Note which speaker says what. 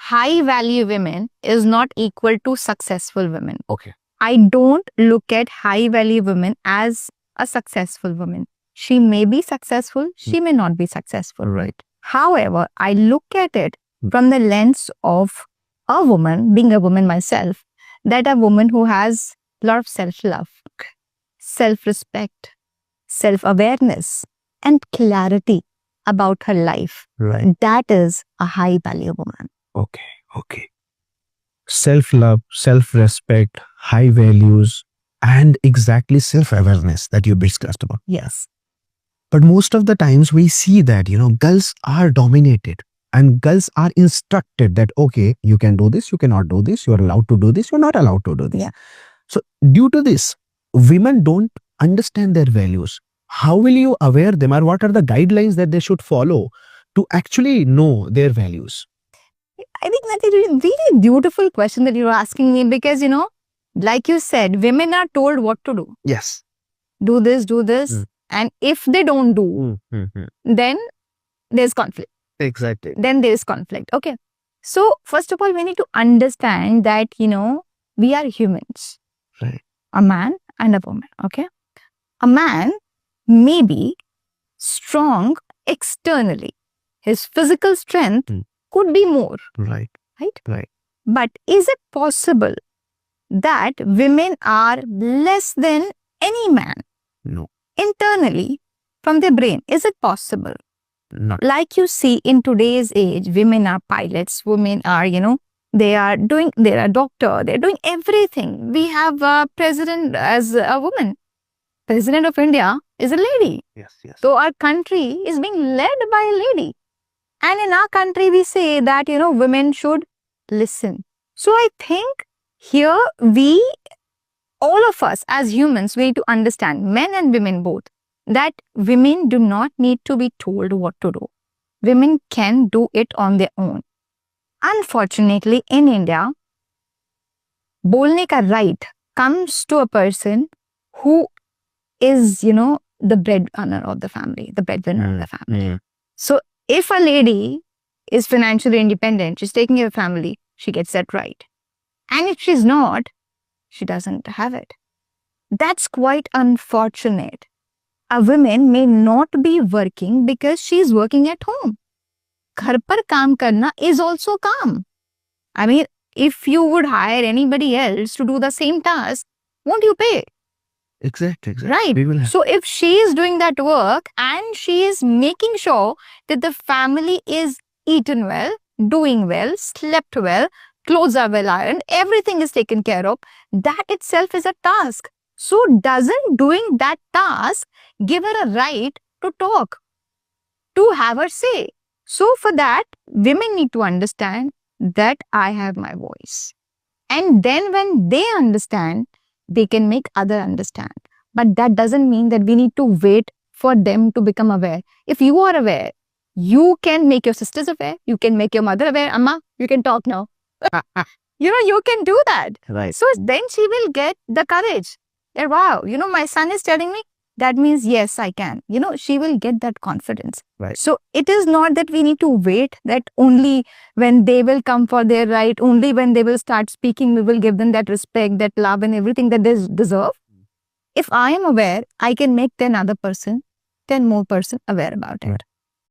Speaker 1: high value women is not equal to successful women.
Speaker 2: Okay.
Speaker 1: I don't look at high value women as a successful woman. She may be successful, she may not be successful.
Speaker 2: Right.
Speaker 1: However, I look at it from the lens of a woman, being a woman myself, that a woman who has a lot of self-love, self-respect, self-awareness, and clarity about her life.
Speaker 2: Right.
Speaker 1: That is a high value woman.
Speaker 2: Okay. Okay. Self-love, self-respect, high values, and exactly self-awareness that you discussed about.
Speaker 1: Yes.
Speaker 2: But most of the times we see that, girls are dominated and girls are instructed that, okay, you can do this, you cannot do this, you're allowed to do this, you're not allowed to do this.
Speaker 1: Yeah.
Speaker 2: So due to this, women don't understand their values. How will you aware them, or what are the guidelines that they should follow to actually know their values?
Speaker 1: I think that's a really beautiful question that you're asking me because, like you said, women are told what to do.
Speaker 2: Yes.
Speaker 1: Do this, do this. And if they don't do, then there's conflict.
Speaker 2: Exactly.
Speaker 1: Then there is conflict. Okay. So, first of all, we need to understand that, we are humans.
Speaker 2: Right.
Speaker 1: A man and a woman. Okay. A man may be strong externally. His physical strength could be more.
Speaker 2: Right.
Speaker 1: Right?
Speaker 2: Right.
Speaker 1: But is it possible that women are less than any man?
Speaker 2: No.
Speaker 1: Internally, from their brain, is it possible?
Speaker 2: Not.
Speaker 1: Like you see in today's age, women are pilots, women are, they're a doctor, they're doing everything. We have a president as a woman. President of India is a lady.
Speaker 2: Yes, yes.
Speaker 1: So our country is being led by a lady. And in our country, we say that, women should listen. So I think here all of us as humans, we need to understand, men and women both, that women do not need to be told what to do. Women can do it on their own. Unfortunately, in India, bolne ka right comes to a person who is, the breadwinner of the family, the breadwinner of the family. So if a lady is financially independent, she's taking care of family, she gets that right. And if she's not, she doesn't have it. That's quite unfortunate. A woman may not be working because she's working at home. Ghar par kaam karna is also kaam. I mean, if you would hire anybody else to do the same task, won't you pay?
Speaker 2: Exactly.
Speaker 1: Right. So if she is doing that work and she is making sure that the family is eaten well, doing well, slept well, clothes are well ironed, everything is taken care of, that itself is a task. So doesn't doing that task give her a right to talk, to have her say? So for that, women need to understand that I have my voice. And then when they understand, they can make others understand. But that doesn't mean that we need to wait for them to become aware. If you are aware, you can make your sisters aware, you can make your mother aware. Amma, you can talk now. You can do that.
Speaker 2: Right.
Speaker 1: So then she will get the courage that, wow, my son is telling me, that means yes, I can. She will get that confidence.
Speaker 2: Right.
Speaker 1: So it is not that we need to wait that only when they will come for their right, only when they will start speaking, we will give them that respect, that love and everything that they deserve. If I am aware, I can make 10 more person aware about it.
Speaker 2: Right.